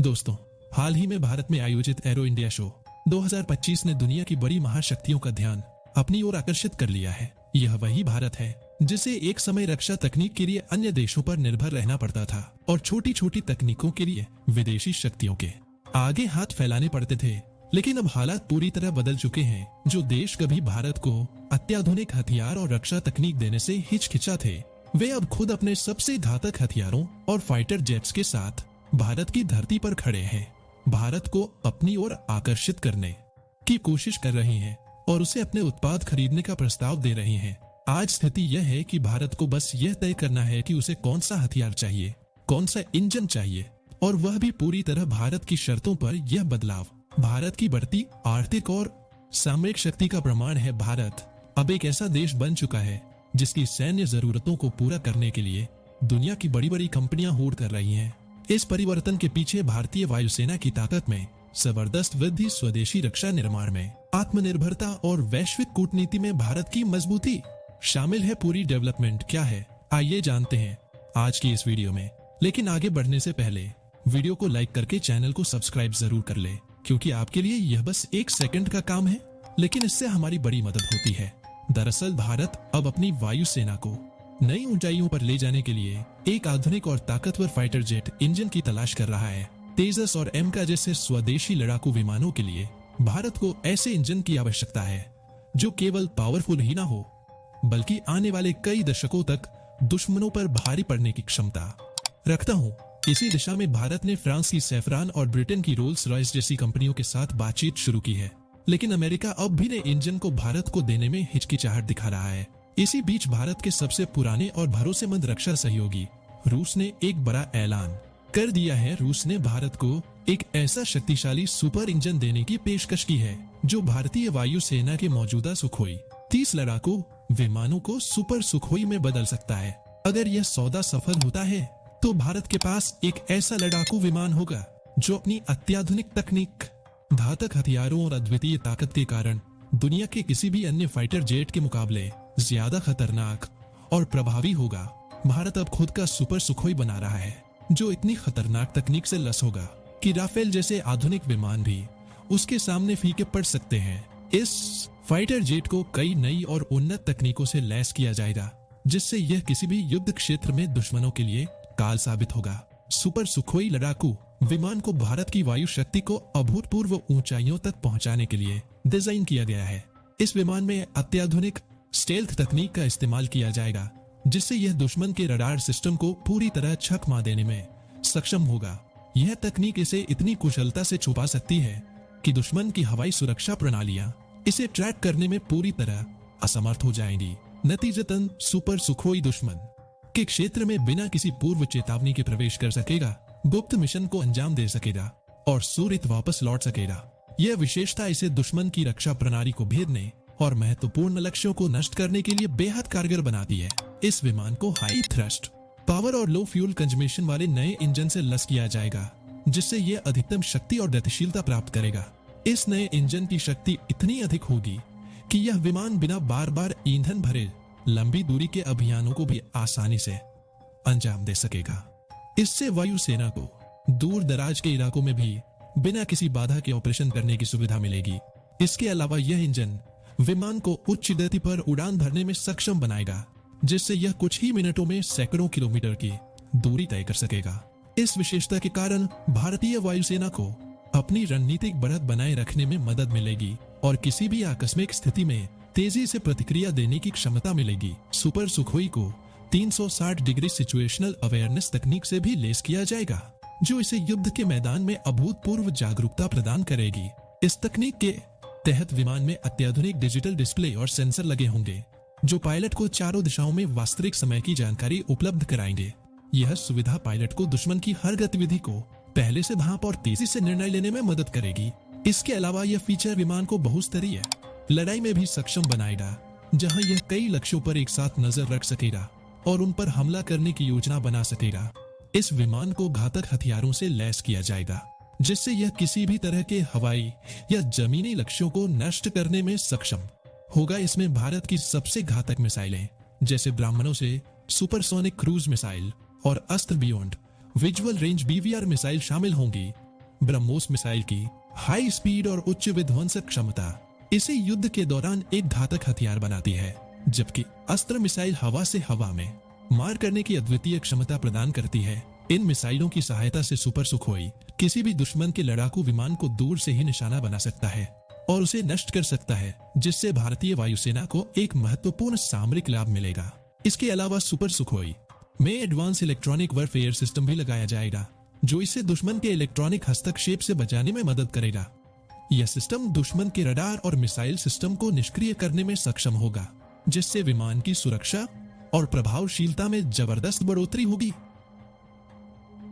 दोस्तों, हाल ही में भारत में आयोजित एरो इंडिया शो 2025 ने दुनिया की बड़ी महाशक्तियों का ध्यान अपनी ओर आकर्षित कर लिया है। यह वही भारत है जिसे एक समय रक्षा तकनीक के लिए अन्य देशों पर निर्भर रहना पड़ता था और छोटी छोटी तकनीकों के लिए विदेशी शक्तियों के आगे हाथ फैलाने पड़ते थे। लेकिन अब हालात पूरी तरह बदल चुके हैं। जो देश कभी भारत को अत्याधुनिक हथियार और रक्षा तकनीक देने से हिचकिचा थे, वे अब खुद अपने सबसे घातक हथियारों और फाइटर जेट्स के साथ भारत की धरती पर खड़े हैं, भारत को अपनी ओर आकर्षित करने की कोशिश कर रहे हैं और उसे अपने उत्पाद खरीदने का प्रस्ताव दे रहे हैं। आज स्थिति यह है कि भारत को बस यह तय करना है कि उसे कौन सा हथियार चाहिए, कौन सा इंजन चाहिए, और वह भी पूरी तरह भारत की शर्तों पर। यह बदलाव भारत की बढ़ती आर्थिक और सामरिक शक्ति का प्रमाण है। भारत अब एक ऐसा देश बन चुका है जिसकी सैन्य जरूरतों को पूरा करने के लिए दुनिया की बड़ी बड़ी कंपनियां होड़ कर रही हैं। इस परिवर्तन के पीछे भारतीय वायुसेना की ताकत में जबरदस्त वृद्धि, स्वदेशी रक्षा निर्माण में आत्मनिर्भरता और वैश्विक कूटनीति में भारत की मजबूती शामिल है। पूरी डेवलपमेंट क्या है, आइए जानते हैं आज की इस वीडियो में। लेकिन आगे बढ़ने से पहले वीडियो को लाइक करके चैनल को सब्सक्राइब जरूर कर ले, क्योंकि आपके लिए यह बस 1 सेकंड का काम है, लेकिन इससे हमारी बड़ी मदद होती है। दरअसल भारत अब अपनी वायुसेना को नई ऊंचाइयों पर ले जाने के लिए एक आधुनिक और ताकतवर फाइटर जेट इंजन की तलाश कर रहा है। तेजस और एमका जैसे स्वदेशी लड़ाकू विमानों के लिए भारत को ऐसे इंजन की आवश्यकता है जो केवल पावरफुल ही ना हो, बल्कि आने वाले कई दशकों तक दुश्मनों पर भारी पड़ने की क्षमता रखता हूँ। इसी दिशा में भारत ने फ्रांस की सैफरान और ब्रिटेन की रोल्स रॉयस जैसी कंपनियों के साथ बातचीत शुरू की है। लेकिन अमेरिका अब भी नए इंजन को भारत को देने में हिचकिचाहट दिखा रहा है। इसी बीच भारत के सबसे पुराने और भरोसेमंद रक्षा सहयोगी रूस ने एक बड़ा ऐलान कर दिया है। रूस ने भारत को एक ऐसा शक्तिशाली सुपर इंजन देने की पेशकश की है जो भारतीय वायुसेना के मौजूदा सुखोई 30 लड़ाकू विमानों को सुपर सुखोई में बदल सकता है। अगर यह सौदा सफल होता है तो भारत के पास एक ऐसा लड़ाकू विमान होगा जो अपनी अत्याधुनिक तकनीक, घातक हथियारों और अद्वितीय ताकत के कारण दुनिया के किसी भी अन्य फाइटर जेट के मुकाबले ज्यादा खतरनाक और प्रभावी होगा। भारत अब खुद का सुपर सुखोई बना रहा है जो इतनी खतरनाक तकनीक से लैस होगा कि राफेल जैसे आधुनिक विमान भी उसके सामने फीके पड़ सकते हैं। इस फाइटर जेट को कई नई और उन्नत तकनीकों से लैस किया जाएगा, जिससे यह किसी भी युद्ध क्षेत्र में दुश्मनों के लिए काल साबित होगा। सुपर सुखोई लड़ाकू विमान को भारत की वायु शक्ति को अभूतपूर्व ऊंचाइयों तक पहुंचाने के लिए डिजाइन किया गया है। इस विमान में अत्याधुनिक स्टेल्थ तकनीक का इस्तेमाल किया जाएगा, जिससे यह दुश्मन के रडार सिस्टम को पूरी तरह छक मार देने में सक्षम होगा। यह तकनीक इसे इतनी कुशलता से छुपा सकती है कि दुश्मन की हवाई सुरक्षा प्रणालियां इसे ट्रैक करने में पूरी तरह असमर्थ हो जाएंगी। नतीजतन सुपर सुखोई दुश्मन के क्षेत्र में बिना किसी पूर्व चेतावनी के प्रवेश कर सकेगा, गुप्त मिशन को अंजाम दे सकेगा और सुरक्षित वापस लौट सकेगा। यह विशेषता इसे दुश्मन की रक्षा प्रणाली को भेदने और महत्वपूर्ण लक्ष्यों को नष्ट करने के लिए बेहद कारगर बनाती है। इस विमान को हाई थ्रस्ट पावर और लो फ्यूल कंजम्पशन वाले नए इंजन से लैस किया जाएगा, जिससे यह अधिकतम शक्ति और गतिशीलता प्राप्त करेगा। इस नए इंजन की शक्ति इतनी अधिक होगी कि यह विमान बिना बार बार ईंधन भरे लंबी दूरी के अभियानों को भी आसानी से अंजाम दे सकेगा। इससे वायुसेना को दूर दराज के इलाकों में भी बिना किसी बाधा के ऑपरेशन करने की सुविधा मिलेगी। इसके अलावा यह इंजन विमान को उच्च गति पर उड़ान भरने में सक्षम बनाएगा, जिससे यह कुछ ही मिनटों में सैकड़ों किलोमीटर की दूरी तय कर सकेगा। इस विशेषता के कारण भारतीय वायुसेना को अपनी रणनीतिक बढ़त बनाए रखने में मदद मिलेगी और किसी भी आकस्मिक स्थिति में तेजी से प्रतिक्रिया देने की क्षमता मिलेगी। सुपर सुखोई को 360 डिग्री सिचुएशनल अवेयरनेस तकनीक से भी लैस किया जाएगा, जो इसे युद्ध के मैदान में अभूतपूर्व जागरूकता प्रदान करेगी। इस तकनीक के तहत विमान में अत्याधुनिक डिजिटल डिस्प्ले और सेंसर लगे होंगे, जो पायलट को चारों दिशाओं में वास्तविक समय की जानकारी उपलब्ध कराएंगे। यह सुविधा पायलट को दुश्मन की हर गतिविधि को पहले से भांप और तेजी से निर्णय लेने में मदद करेगी। इसके अलावा यह फीचर विमान को बहुस्तरीय लड़ाई में भी सक्षम बनाएगा, जहां यह कई लक्ष्यों पर एक साथ नजर रख सकेगा और उन पर हमला करने की योजना बना सकेगा। इस विमान को घातक हथियारों से लैस किया जाएगा, जिससे यह किसी भी तरह के हवाई या जमीनी लक्ष्यों को नष्ट करने में सक्षम होगा। इसमें भारत की सबसे घातक मिसाइलें जैसे ब्राह्मणों से सुपरसोनिक क्रूज मिसाइल और अस्त्र beyond visual range BVR missile शामिल होंगी। ब्रह्मोस मिसाइल की हाई स्पीड और उच्च विध्वंसक क्षमता इसे युद्ध के दौरान एक घातक हथियार बनाती है, जबकि अस्त्र मिसाइल हवा से हवा में मार करने की अद्वितीय क्षमता प्रदान करती है। इन मिसाइलों की सहायता से सुपर सुखोई किसी भी दुश्मन के लड़ाकू विमान को दूर से ही निशाना बना सकता है और उसे नष्ट कर सकता है, जिससे भारतीय वायुसेना को एक महत्वपूर्ण सामरिक लाभ मिलेगा। इसके अलावा सुपर सुखोई में एडवांस इलेक्ट्रॉनिक वॉरफेयर सिस्टम भी लगाया जाएगा, जो इसे दुश्मन के इलेक्ट्रॉनिक हस्तक्षेप से बचाने में मदद करेगा। यह सिस्टम दुश्मन के रडार और मिसाइल सिस्टम को निष्क्रिय करने में सक्षम होगा, जिससे विमान की सुरक्षा और प्रभावशीलता में जबरदस्त बढ़ोतरी होगी।